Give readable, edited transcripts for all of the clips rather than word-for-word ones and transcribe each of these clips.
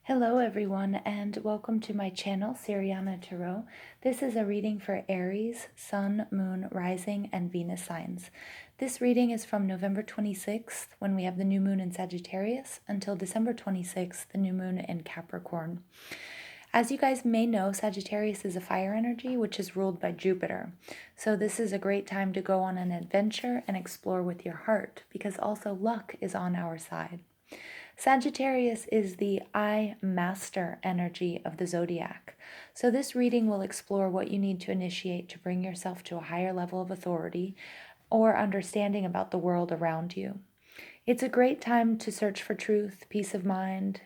Hello everyone and welcome to my channel, Siriana Tarot. This is a reading for Aries, Sun, Moon, Rising, and Venus signs. This reading is from November 26th, when we have the new moon in Sagittarius, until December 26th, the new moon in Capricorn. As you guys may know, Sagittarius is a fire energy, which is ruled by Jupiter. So this is a great time to go on an adventure and explore with your heart, because also luck is on our side. Sagittarius is the I Master energy of the zodiac. So this reading will explore what you need to initiate to bring yourself to a higher level of authority or understanding about the world around you. It's a great time to search for truth, peace of mind,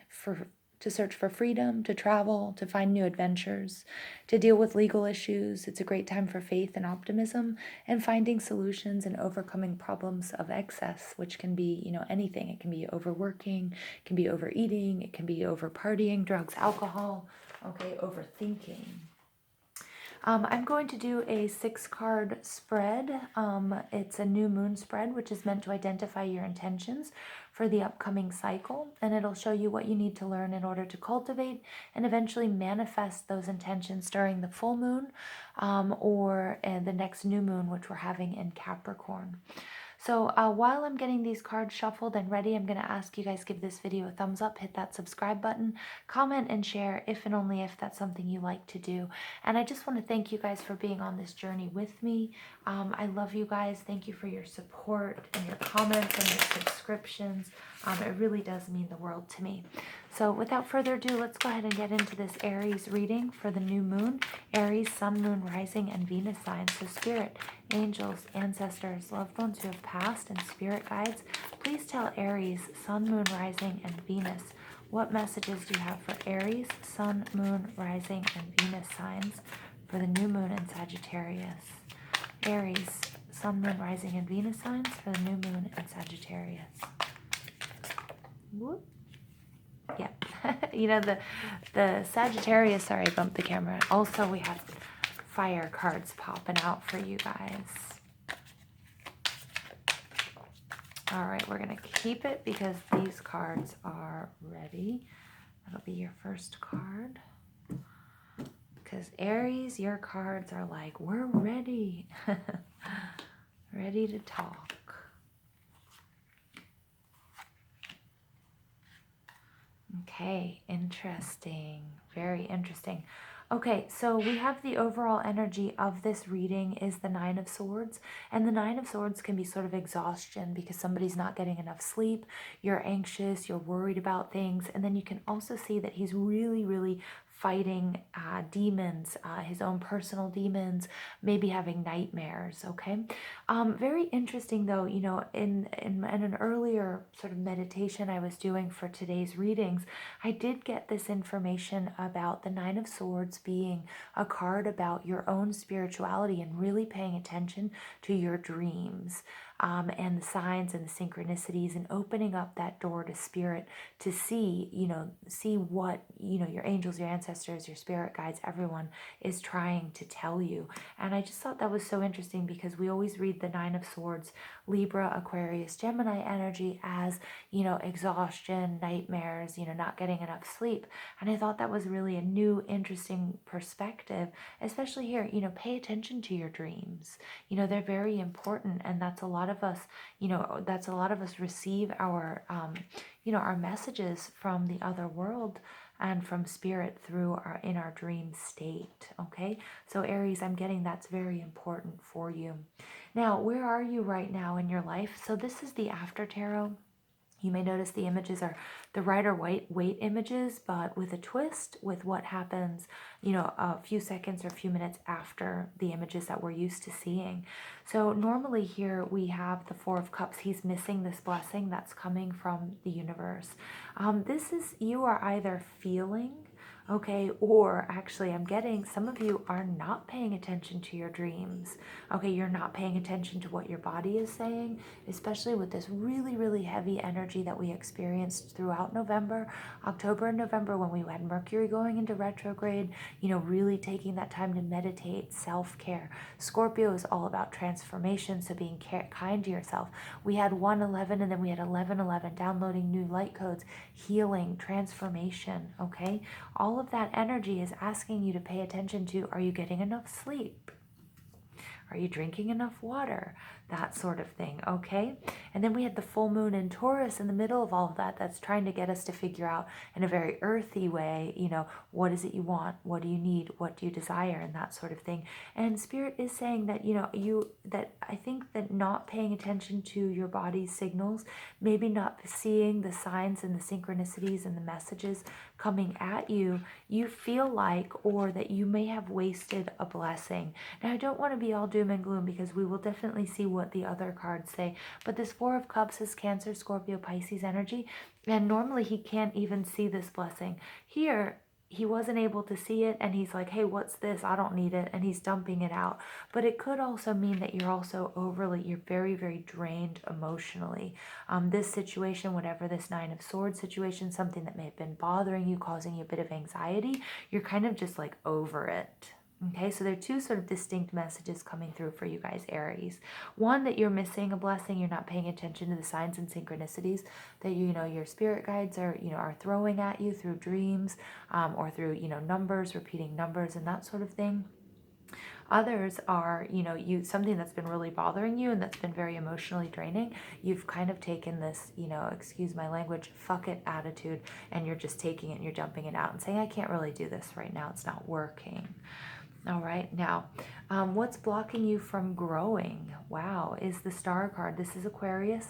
to search for freedom, to travel, to find new adventures, to deal with legal issues. It's a great time for faith and optimism and finding solutions and overcoming problems of excess, which can be, anything. It can be overworking, it can be overeating, it can be over partying, drugs, alcohol, overthinking. I'm going to do a 6-card spread. It's a new moon spread, which is meant to identify your intentions for the upcoming cycle, and it'll show you what you need to learn in order to cultivate and eventually manifest those intentions during the full moon or the next new moon, which we're having in Capricorn. So while I'm getting these cards shuffled and ready, I'm going to ask you guys give this video a thumbs up, hit that subscribe button, comment and share if and only if that's something you like to do. And I just want to thank you guys for being on this journey with me. I love you guys. Thank you for your support and your comments and your subscriptions. It really does mean the world to me. So without further ado, let's go ahead and get into this Aries reading for the new moon. Aries, Sun, Moon, Rising, and Venus signs. So Spirit, angels, ancestors, loved ones who have passed, and spirit guides, please tell Aries, Sun, Moon, Rising, and Venus what messages do you have for Aries, Sun, Moon, Rising, and Venus signs for the new moon in Sagittarius. Aries, Sun, Moon, Rising, and Venus signs for the new moon in Sagittarius. Whoop. Yep. the Sagittarius, sorry, I bumped the camera. Also, we have fire cards popping out for you guys. All right, we're going to keep it because these cards are ready. That'll be your first card. Because Aries, your cards are like, we're ready. Ready to talk. Okay, interesting. Very interesting. Okay, so we have the overall energy of this reading is the Nine of Swords. And the Nine of Swords can be sort of exhaustion because somebody's not getting enough sleep. You're anxious, you're worried about things. And then you can also see that he's really, really fighting demons, his own personal demons, maybe having nightmares, okay? Very interesting though, in an earlier sort of meditation I was doing for today's readings, I did get this information about the Nine of Swords being a card about your own spirituality and really paying attention to your dreams. And the signs and the synchronicities and opening up that door to spirit to see what, your angels, your ancestors, your spirit guides, everyone is trying to tell you. And I just thought that was so interesting because we always read the Nine of Swords, Libra, Aquarius, Gemini energy as, exhaustion, nightmares, not getting enough sleep. And I thought that was really a new, interesting perspective, especially here, pay attention to your dreams. They're very important, and that's a lot of us, receive our, our messages from the other world and from spirit through in our dream state. Okay, so Aries, I'm getting that's very important for you. Now, where are you right now in your life? So this is the After Tarot. You may notice the images are the Rider-Waite images, but with a twist with what happens, a few seconds or a few minutes after the images that we're used to seeing. So normally here we have the Four of Cups. He's missing this blessing that's coming from the universe. This is, you are either feeling okay? Or actually, I'm getting some of you are not paying attention to your dreams, okay? You're not paying attention to what your body is saying, especially with this really, really heavy energy that we experienced throughout November, October and November, when we had Mercury going into retrograde, you know, really taking that time to meditate, self-care. Scorpio is all about transformation, so being kind to yourself. We had 111 and then we had 1111, downloading new light codes, healing, transformation, okay? All of that energy is asking you to pay attention to, are you getting enough sleep? Are you drinking enough water? That sort of thing, okay? And then we had the full moon in Taurus in the middle of all of that. That's trying to get us to figure out in a very earthy way, you know, what is it you want? What do you need? What do you desire? And that sort of thing. And Spirit is saying that, you know, I think that not paying attention to your body's signals, maybe not seeing the signs and the synchronicities and the messages coming at you, you feel like, or that you may have wasted a blessing. Now, I don't want to be all doom and gloom, because we will definitely see what the other cards say, but this Four of Cups is Cancer, Scorpio, Pisces energy, and normally he can't even see this blessing. Here, he wasn't able to see it, and he's like, hey, what's this? I don't need it, and he's dumping it out. But it could also mean that you're very, very drained emotionally. This situation, whatever this Nine of Swords situation, something that may have been bothering you, causing you a bit of anxiety, you're kind of just like over it. Okay, so there are two sort of distinct messages coming through for you guys, Aries. One, that you're missing a blessing, you're not paying attention to the signs and synchronicities that, you know, your spirit guides are, you know, are throwing at you through dreams, or through, you know, numbers, repeating numbers and that sort of thing. Others are, you know, something that's been really bothering you and that's been very emotionally draining. You've kind of taken this, you know, excuse my language, fuck it attitude, and you're just taking it and you're dumping it out and saying, I can't really do this right now. It's not working. All right, now, what's blocking you from growing? Wow, is the Star card. This is Aquarius.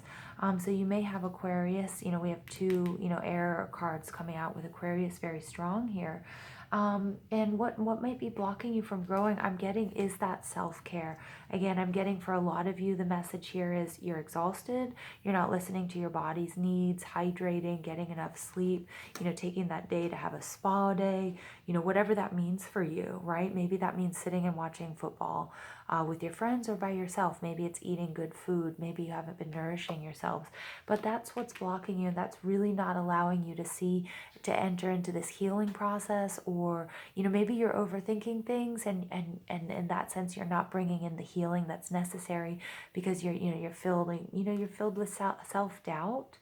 So you may have Aquarius. You know, we have two, you know, air cards coming out with Aquarius very strong here. And what might be blocking you from growing, I'm getting, is that self-care. Again, I'm getting for a lot of you, the message here is you're exhausted, you're not listening to your body's needs, hydrating, getting enough sleep, you know, taking that day to have a spa day, you know, whatever that means for you, right? Maybe that means sitting and watching football with your friends or by yourself. Maybe it's eating good food. Maybe you haven't been nourishing yourselves. But that's what's blocking you, and that's really not allowing you to enter into this healing process. Or, you know, maybe you're overthinking things, and in that sense you're not bringing in the healing that's necessary, because you're filled with self-doubt.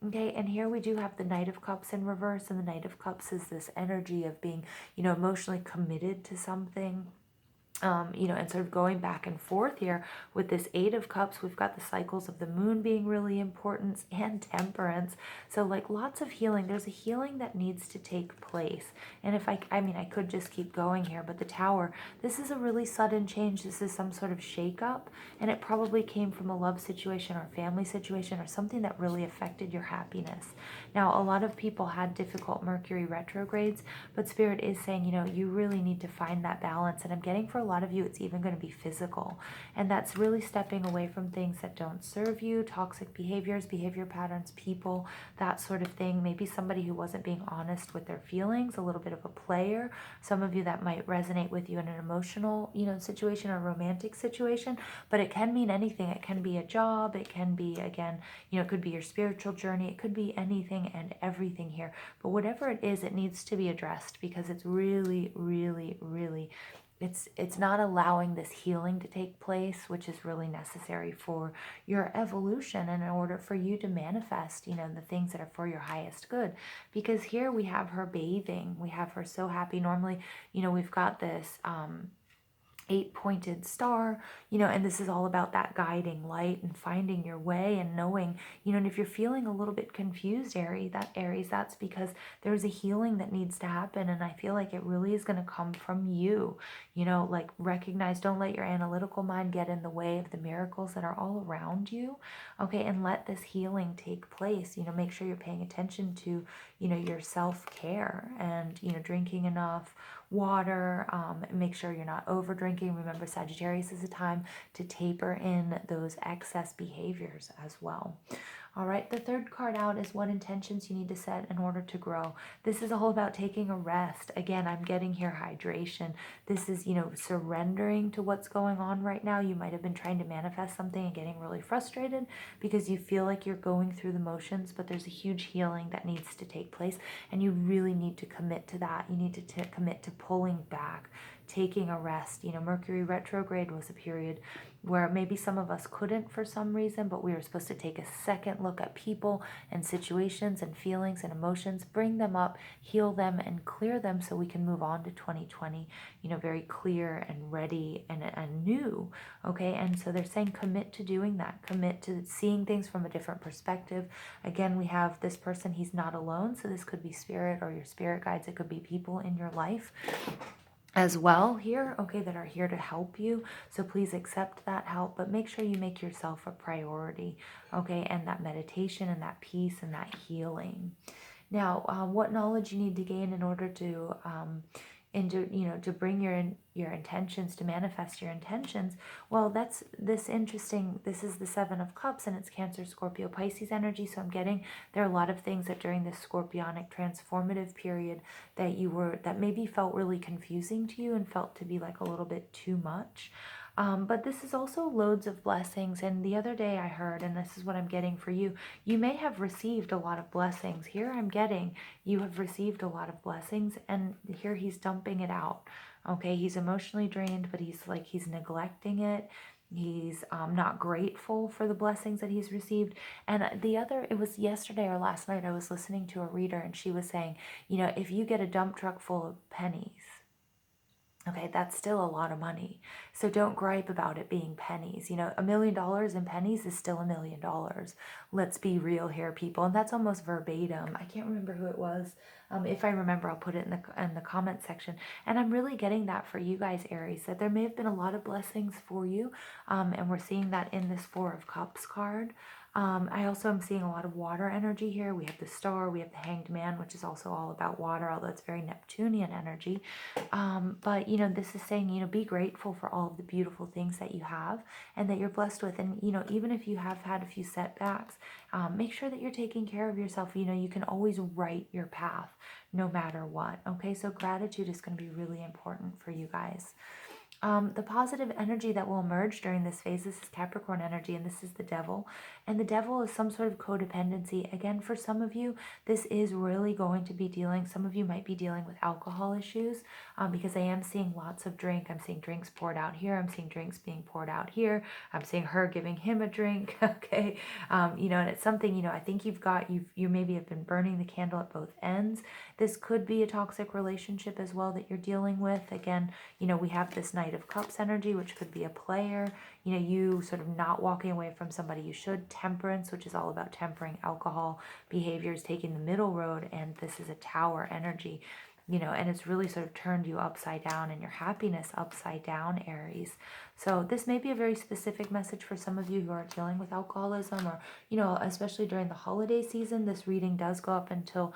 Okay, and here we do have the Knight of Cups in reverse, and the Knight of Cups is this energy of being, you know, emotionally committed to something. You know, and sort of going back and forth here with this Eight of Cups. We've got the cycles of the moon being really important, and temperance. So like lots of healing. There's a healing that needs to take place. And if I mean, I could just keep going here, but the Tower, this is a really sudden change. This is some sort of shakeup, and it probably came from a love situation or family situation or something that really affected your happiness. Now, a lot of people had difficult Mercury retrogrades, but Spirit is saying, you know, you really need to find that balance. And I'm getting for a lot of you, it's even going to be physical. And that's really stepping away from things that don't serve you, toxic behaviors, behavior patterns, people, that sort of thing. Maybe somebody who wasn't being honest with their feelings, a little bit of a player. Some of you, that might resonate with you in an emotional, you know, situation or romantic situation, but it can mean anything. It can be a job. It can be, again, you know, it could be your spiritual journey. It could be anything and everything here. But whatever it is, it needs to be addressed, because it's really, really, really, it's not allowing this healing to take place, which is really necessary for your evolution and in order for you to manifest, you know, the things that are for your highest good. Because here we have her bathing, we have her so happy. Normally, you know, we've got this 8-pointed star, you know, and this is all about that guiding light and finding your way and knowing, you know, and if you're feeling a little bit confused, Aries, that's because there's a healing that needs to happen. And I feel like it really is going to come from you, you know, like recognize, don't let your analytical mind get in the way of the miracles that are all around you. Okay. And let this healing take place. You know, make sure you're paying attention to, you know, your self-care and, you know, drinking enough water. Make sure you're not over drinking. Remember, Sagittarius is a time to taper in those excess behaviors as well. All right, the third card out is what intentions you need to set in order to grow. This is all about taking a rest. Again, I'm getting here hydration. This is, surrendering to what's going on right now. You might have been trying to manifest something and getting really frustrated because you feel like you're going through the motions, but there's a huge healing that needs to take place, and you really need to commit to that. You need to commit to pulling back, taking a rest. Mercury retrograde was a period where maybe some of us couldn't for some reason, but we were supposed to take a second look at people and situations and feelings and emotions, bring them up, heal them, and clear them so we can move on to 2020, very clear and ready and new, okay? And so they're saying commit to doing that, commit to seeing things from a different perspective. Again, we have this person, he's not alone, so this could be spirit or your spirit guides, it could be people in your life as well here, okay, that are here to help you. So please accept that help, but make sure you make yourself a priority, okay, and that meditation and that peace and that healing. Now, what knowledge you need to gain in order to to bring your intentions, to manifest your intentions. Well, that's this interesting. This is the Seven of Cups, and it's Cancer, Scorpio, Pisces energy. So I'm getting there are a lot of things that during this scorpionic transformative period that maybe felt really confusing to you and felt to be like a little bit too much. But this is also loads of blessings. And the other day I heard, and this is what I'm getting for you, you may have received a lot of blessings. Here I'm getting you have received a lot of blessings, and here he's dumping it out. Okay, he's emotionally drained, but he's neglecting it. He's not grateful for the blessings that he's received. And it was yesterday or last night, I was listening to a reader, and she was saying, if you get a dump truck full of pennies, okay, that's still a lot of money. So don't gripe about it being pennies. $1 million in pennies is still $1 million. Let's be real here, people. And that's almost verbatim. I can't remember who it was. If I remember, I'll put it in the comment section. And I'm really getting that for you guys, Aries, that there may have been a lot of blessings for you. And we're seeing that in this Four of Cups card. I also am seeing a lot of water energy here. We have the Star, we have the Hanged Man, which is also all about water, although it's very Neptunian energy. But, this is saying, be grateful for all of the beautiful things that you have and that you're blessed with. And, even if you have had a few setbacks, make sure that you're taking care of yourself. You can always write your path no matter what. Okay, so gratitude is going to be really important for you guys. The positive energy that will emerge during this phase, this is Capricorn energy, and this is the devil. And the devil is some sort of codependency. Again, for some of you, this is really going to be some of you might be dealing with alcohol issues, because I am seeing lots of drink. I'm seeing drinks poured out here. I'm seeing drinks being poured out here. I'm seeing her giving him a drink. Okay. And it's something, I think you maybe have been burning the candle at both ends. This could be a toxic relationship as well that you're dealing with. Again, we have this Knight of Cups energy, which could be a player, you sort of not walking away from somebody you should. Temperance, which is all about tempering alcohol behaviors, taking the middle road, and this is a Tower energy, and it's really sort of turned you upside down and your happiness upside down, Aries. So this may be a very specific message for some of you who are dealing with alcoholism, or, especially during the holiday season. This reading does go up until,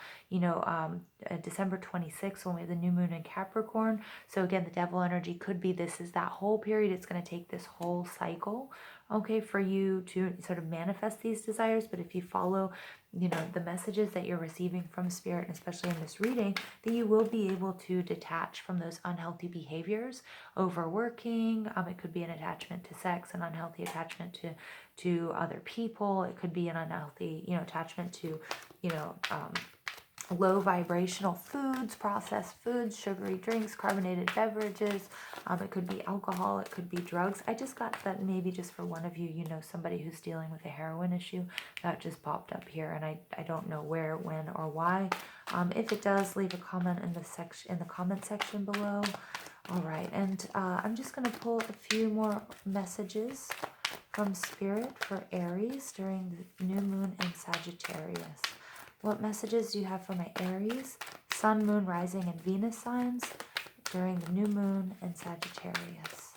December 26th, when we have the new moon in Capricorn. So again, the devil energy could be, this is that whole period. It's going to take this whole cycle, okay, for you to sort of manifest these desires. But if you follow, the messages that you're receiving from Spirit, and especially in this reading, that you will be able to detach from those unhealthy behaviors. Overworking, it could be an attachment to sex, an unhealthy attachment to other people. It could be an unhealthy, attachment to, low vibrational foods, processed foods, sugary drinks, carbonated beverages. It could be alcohol, it could be drugs. I just got that maybe just for one of you, somebody who's dealing with a heroin issue. That just popped up here, and I don't know where, when, or why. If it does, leave a comment in the comment section below. All right, and I'm just going to pull a few more messages from Spirit for Aries during the new moon in Sagittarius. What messages do you have for my Aries, Sun, Moon, Rising, and Venus signs during the new moon in Sagittarius?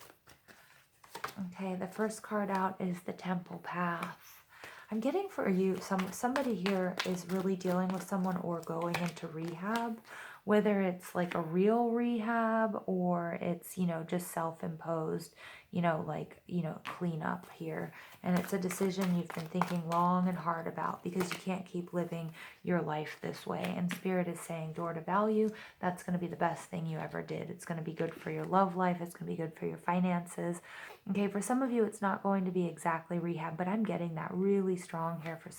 Okay, the first card out is the Temple Path. I'm getting for you, somebody here is really dealing with someone or going into rehab, whether it's like a real rehab or it's, you know, just self-imposed, you know, like, you know, cleanup here. And it's a decision you've been thinking long and hard about, because you can't keep living your life this way. And Spirit is saying, door to value, that's going to be the best thing you ever did. It's going to be good for your love life. It's going to be good for your finances. Okay, for some of you, it's not going to be exactly rehab, but I'm getting that really strong here for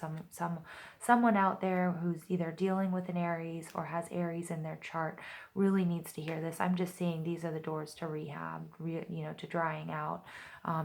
someone out there who's either dealing with an Aries or has Aries in their chart, really needs to hear this. I'm just seeing these are the doors to rehab, you know, to drying out.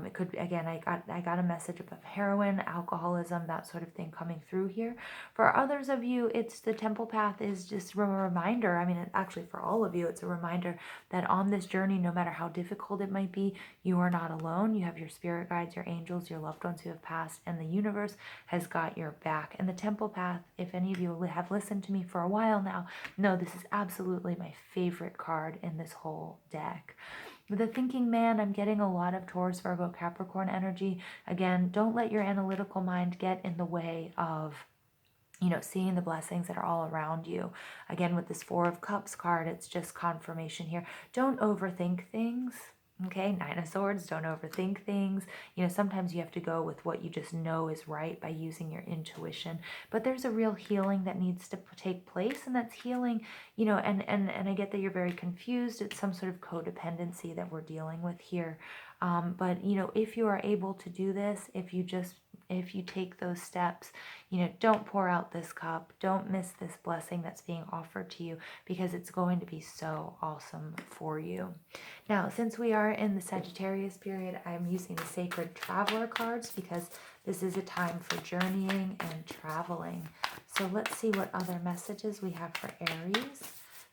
It could, again, I got a message about heroin, alcoholism, that sort of thing coming through here. For others of you, it's the temple path is just a reminder. I mean, actually for all of you, it's a reminder that on this journey, no matter how difficult it might be, you are not alone. You have your spirit guides, your angels, your loved ones who have passed, and the universe has got your back. And the temple path, if any of you have listened to me for a while now, know this is absolutely my favorite card in this whole deck. With the thinking man, I'm getting a lot of Taurus, Virgo, Capricorn energy. Again, don't let your analytical mind get in the way of, you know, seeing the blessings that are all around you. Again, with this Four of Cups card, it's just confirmation here. Don't overthink things. Okay, Nine of Swords, don't overthink things. You know, sometimes you have to go with what you just know is right by using your intuition. But there's a real healing that needs to take place, and that's healing, you know, and I get that you're very confused. It's some sort of codependency that we're dealing with here. But, you know, if you are able to do this, if you take those steps, you know, don't pour out this cup. Don't miss this blessing that's being offered to you, because it's going to be so awesome for you. Now, since we are in the Sagittarius period, I'm using the Sacred Traveler cards because this is a time for journeying and traveling. So let's see what other messages we have for Aries.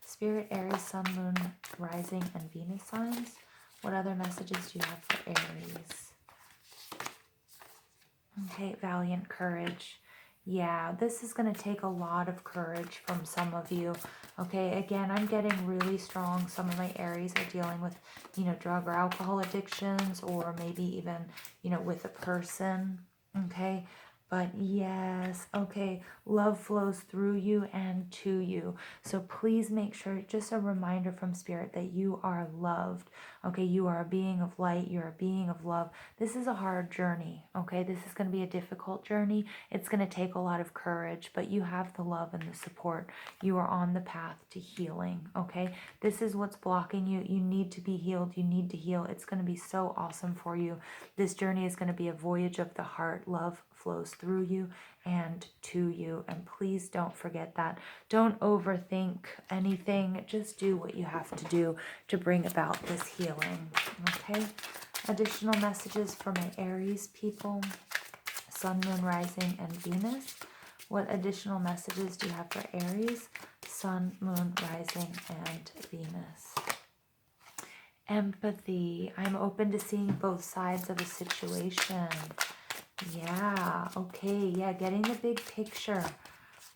Spirit, Aries, Sun, Moon, Rising, and Venus signs. What other messages do you have for Aries? Okay, valiant courage. Yeah, this is going to take a lot of courage from some of you. Okay, again, I'm getting really strong. Some of my Aries are dealing with, you know, drug or alcohol addictions, or maybe even, you know, with a person. Okay, but yes, okay, love flows through you and to you. So please make sure, just a reminder from Spirit, that you are loved. Okay, you are a being of light. You're a being of love. This is a hard journey. Okay, this is going to be a difficult journey. It's going to take a lot of courage, but you have the love and the support. You are on the path to healing. Okay, this is what's blocking you. You need to be healed. You need to heal. It's going to be so awesome for you. This journey is going to be a voyage of the heart. Love flows through you and to you. And please don't forget that. Don't overthink anything. Just do what you have to do to bring about this healing. Okay? Additional messages for my Aries people. Sun, Moon, Rising, and Venus. What additional messages do you have for Aries? Sun, Moon, Rising, and Venus. Empathy. I'm open to seeing both sides of a situation. Yeah, okay, yeah, getting the big picture.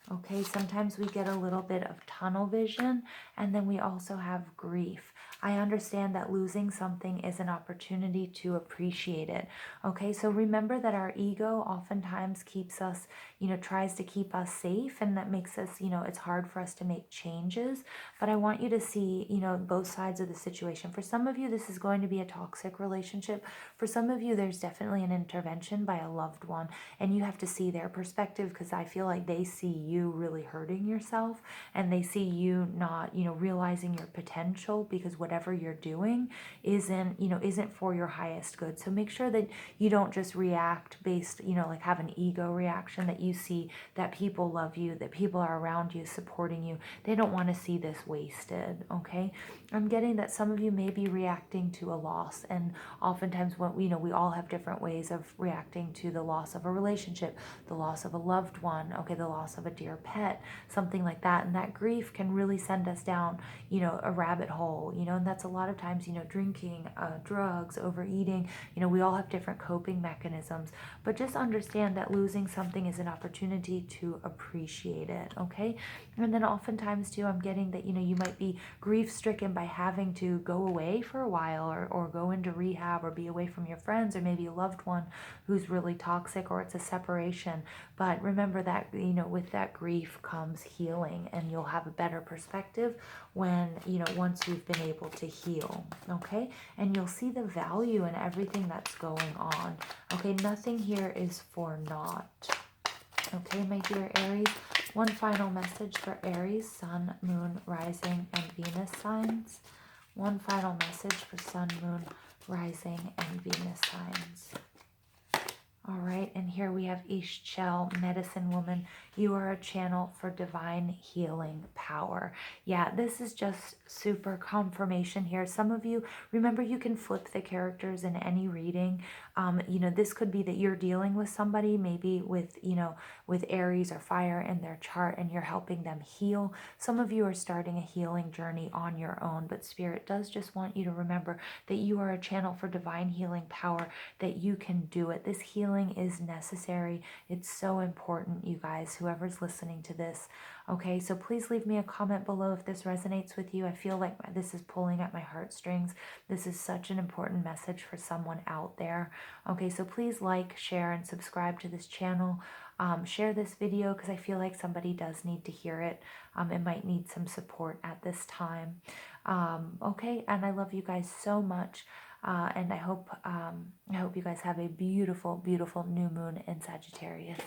Okay, sometimes we get a little bit of tunnel vision, and then we also have grief. I understand that losing something is an opportunity to appreciate it. Okay, so remember that our ego oftentimes keeps us, you know, tries to keep us safe, and that makes us, you know, it's hard for us to make changes. But I want you to see, you know, both sides of the situation. For some of you, this is going to be a toxic relationship. For some of you, there's definitely an intervention by a loved one, and you have to see their perspective, because I feel like they see you really hurting yourself, and they see you not, you know, realizing your potential, because whatever you're doing isn't, you know, isn't for your highest good. So make sure that you don't just react based, you know, like have an ego reaction, that you see that people love you, that people are around you supporting you. They don't want to see this wasted. Okay, I'm getting that some of you may be reacting to a loss, and oftentimes when we, you know, we all have different ways of reacting to the loss of a relationship, the loss of a loved one, okay, the loss of a dear pet, something like that. And that grief can really send us down, you know, a rabbit hole, you know, and that's a lot of times, you know, drinking, drugs, overeating, you know, we all have different coping mechanisms. But just understand that losing something is an opportunity to appreciate it. Okay, and then oftentimes too, I'm getting that, you know, you might be grief stricken by having to go away for a while, or go into rehab, or be away from your friends, or maybe a loved one who's really toxic, or it's a separation. But remember that, you know, with that that grief comes healing, and you'll have a better perspective when, you know, once you've been able to heal, okay? And you'll see the value in everything that's going on, okay? Nothing here is for naught, okay, my dear Aries? One final message for Aries, Sun, Moon, Rising, and Venus signs. One final message for Sun, Moon, Rising, and Venus signs. All right, and here we have Ishchel, Medicine Woman. You are a channel for divine healing power. Yeah, this is just super confirmation here. Some of you, remember, you can flip the characters in any reading. You know, this could be that you're dealing with somebody, maybe with, you know, with Aries or fire in their chart, and you're helping them heal. Some of you are starting a healing journey on your own, but Spirit does just want you to remember that you are a channel for divine healing power, that you can do it. This healing is necessary. It's so important, you guys, whoever's listening to this. Okay, so please leave me a comment below if this resonates with you. I feel like this is pulling at my heartstrings. This is such an important message for someone out there. Okay, so please like, share, and subscribe to this channel. Share this video because I feel like somebody does need to hear it. It might need some support at this time. Okay, and I love you guys so much. And I hope you guys have a beautiful, beautiful new moon in Sagittarius.